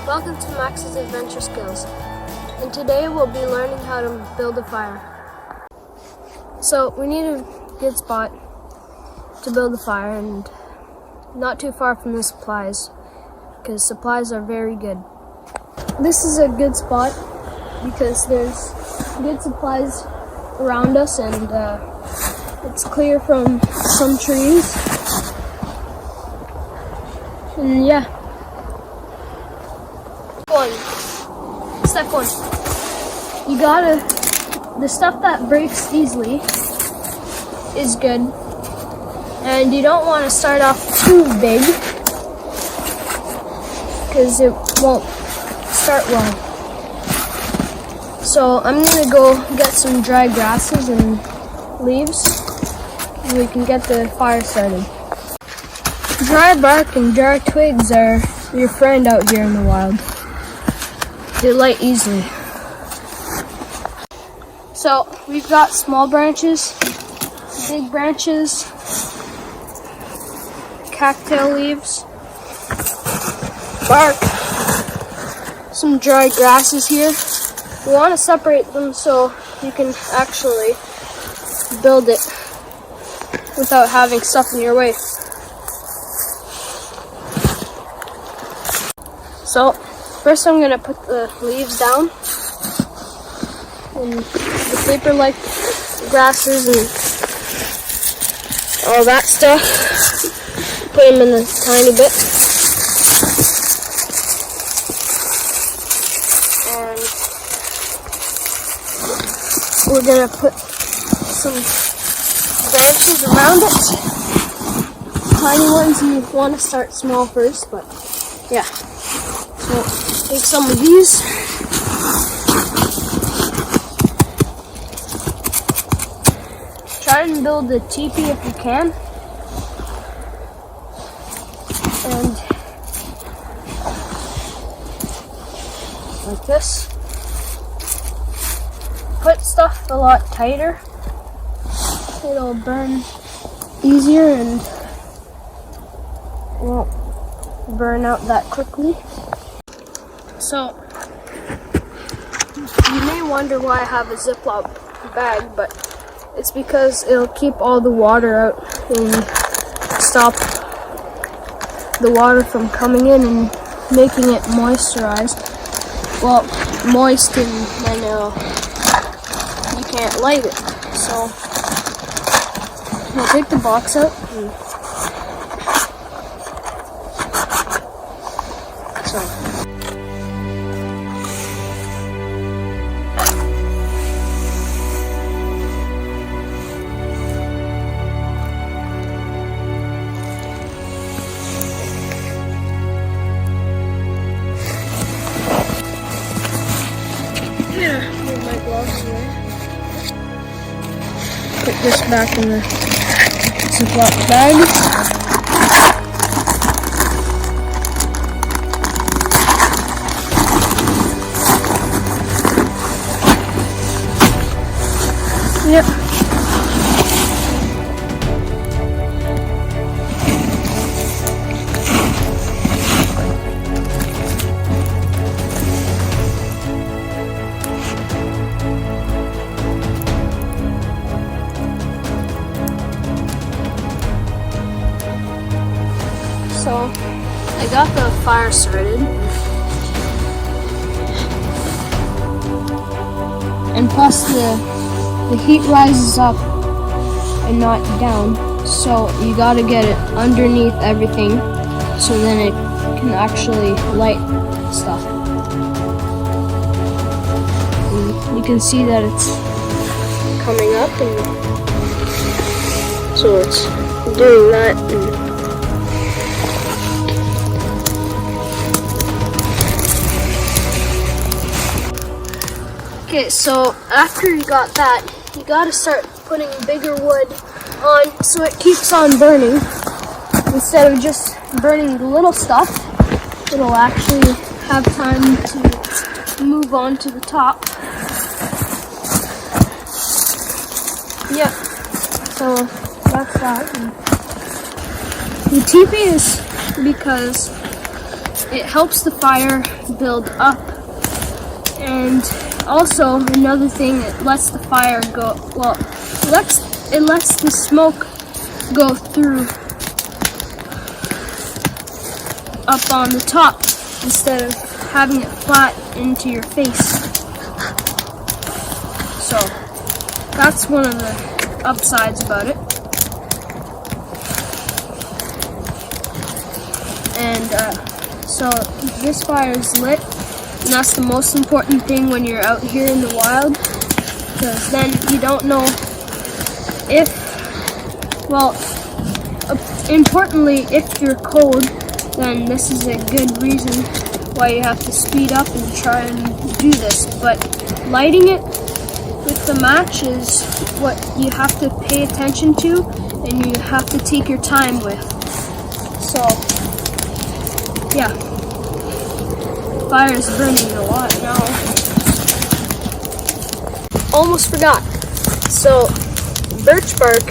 Welcome to Max's Adventure Skills, and today we'll be learning how to build a fire. So we need a good spot to build a fire and not too far from the supplies, because supplies are very good. This is a good spot because there's good supplies around us and it's clear from some trees. And yeah. Step one. The stuff that breaks easily is good. And you don't want to start off too big because it won't start well. So I'm gonna go get some dry grasses and leaves and we can get the fire started. Dry bark and dry twigs are your friend out here in the wild. They light easily. So we've got small branches, big branches, cattail leaves, bark, some dry grasses here. We want to separate them so you can actually build it without having stuff in your way. So first I'm going to put the leaves down and the paper-like grasses and all that stuff. Put them in a tiny bit. And we're going to put some branches around it. Tiny ones, you want to start small first, but yeah. So take some of these. Try and build a teepee if you can. And like this. Put stuff a lot tighter. It'll burn easier and won't burn out that quickly. So, you may wonder why I have a Ziploc bag, but it's because it'll keep all the water out and stop the water from coming in and making it moisturized. Well, moist and then you can't light it. So, I'll take the box out and move my gloves away. Put this back in the Ziploc bag. Yep. So I got the fire started, and plus the heat rises up and not down, so you gotta get it underneath everything so then it can actually light stuff. And you can see that it's coming up, and so it's doing that. And okay, so after you got that, you gotta start putting bigger wood on so it keeps on burning. Instead of just burning the little stuff, it'll actually have time to move on to the top. Yep, so that's that. And the teepee is because it helps the fire build up, and also another thing, it lets the fire go, well, it lets the smoke go through up on the top instead of having it flat into your face. So that's one of the upsides about it. And so this fire is lit, and that's the most important thing when you're out here in the wild, because then you don't know if, well, importantly, if you're cold, then this is a good reason why you have to speed up and try and do this. But lighting it with the match is what you have to pay attention to, and you have to take your time with. So yeah, fire is burning a lot now. Almost forgot. So birch bark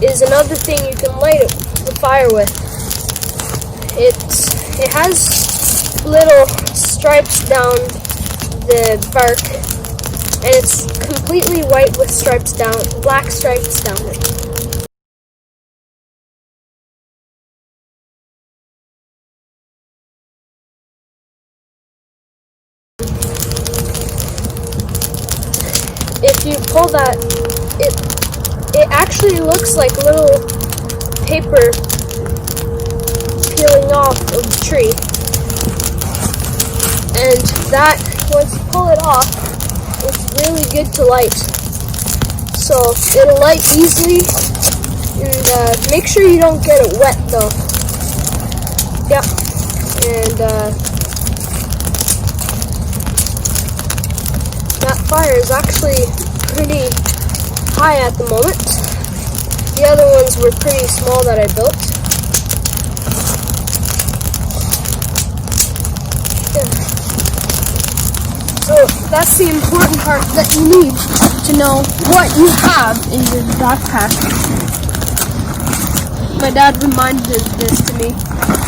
is another thing you can light the fire with. It has little stripes down the bark, and it's completely white with stripes down, black stripes down it. If you pull that, it actually looks like little paper peeling off of the tree. And that, once you pull it off, it's really good to light. So it'll light easily, and make sure you don't get it wet though. Yep. And that fire is actually pretty high at the moment. The other ones were pretty small that I built. Yeah. So that's the important part that you need to know what you have in your backpack. My dad reminded this to me,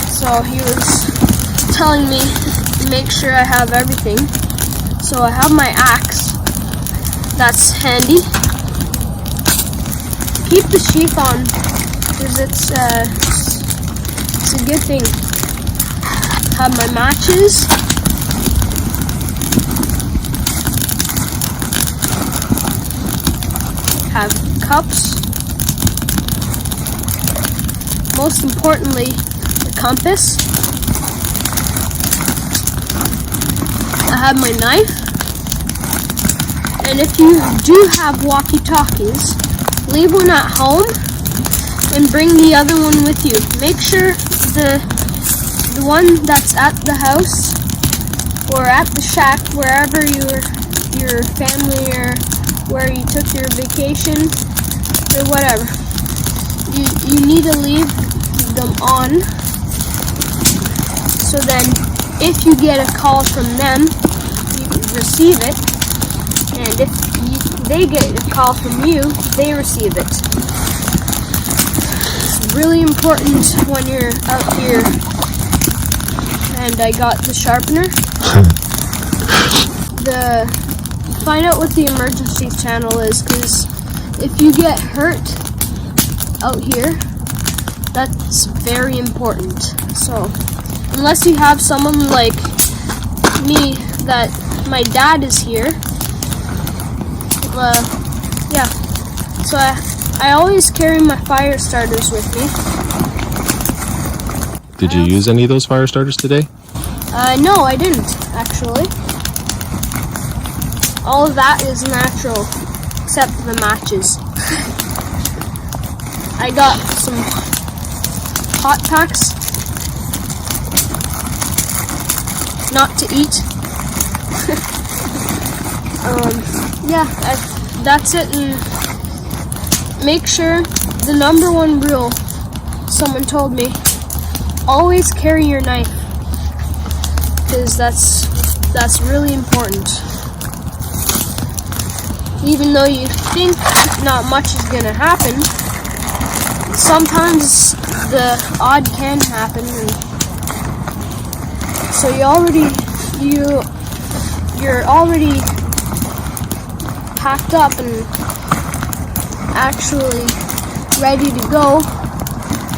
so he was telling me to make sure I have everything. So I have my axe, that's handy. Keep the sheath on, because it's a good thing. Have my matches. Have cups. Most importantly, the compass. I have my knife. And if you do have walkie-talkies, leave one at home and bring the other one with you. Make sure the one that's at the house or at the shack, wherever your family or where you took your vacation or whatever, you need to leave them on, so then if you get a call from them, you receive it, and if they get a call from you, they receive it. It's really important when you're out here. And I got the sharpener. Find out what the emergency channel is, because if you get hurt out here, that's very important. So unless you have someone like me, that my dad is here, yeah. So I always carry my fire starters with me. Did you use any of those fire starters today? No, I didn't, actually. All of that is natural, except the matches. I got some hot packs, not to eat. Yeah, that's it. And make sure, the number one rule, someone told me, always carry your knife, because that's really important. Even though you think not much is gonna happen, sometimes the odd can happen, and So you're already packed up and actually ready to go.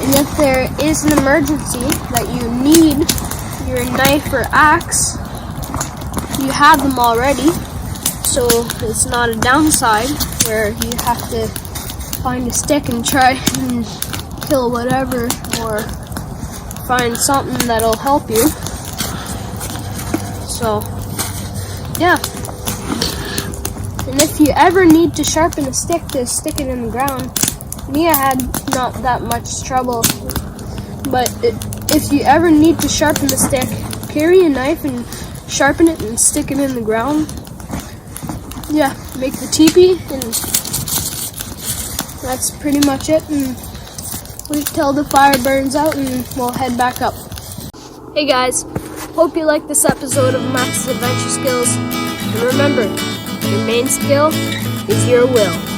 And if there is an emergency that you need your knife or axe, you have them already. So it's not a downside where you have to find a stick and try and kill whatever, or find something that'll help you. So, yeah. And if you ever need to sharpen a stick to stick it in the ground, I had not that much trouble. But if you ever need to sharpen a stick, carry a knife and sharpen it and stick it in the ground. Yeah, make the teepee, and that's pretty much it. And wait till the fire burns out and we'll head back up. Hey guys, hope you liked this episode of Max's Adventure Skills. And remember, your main skill is your will.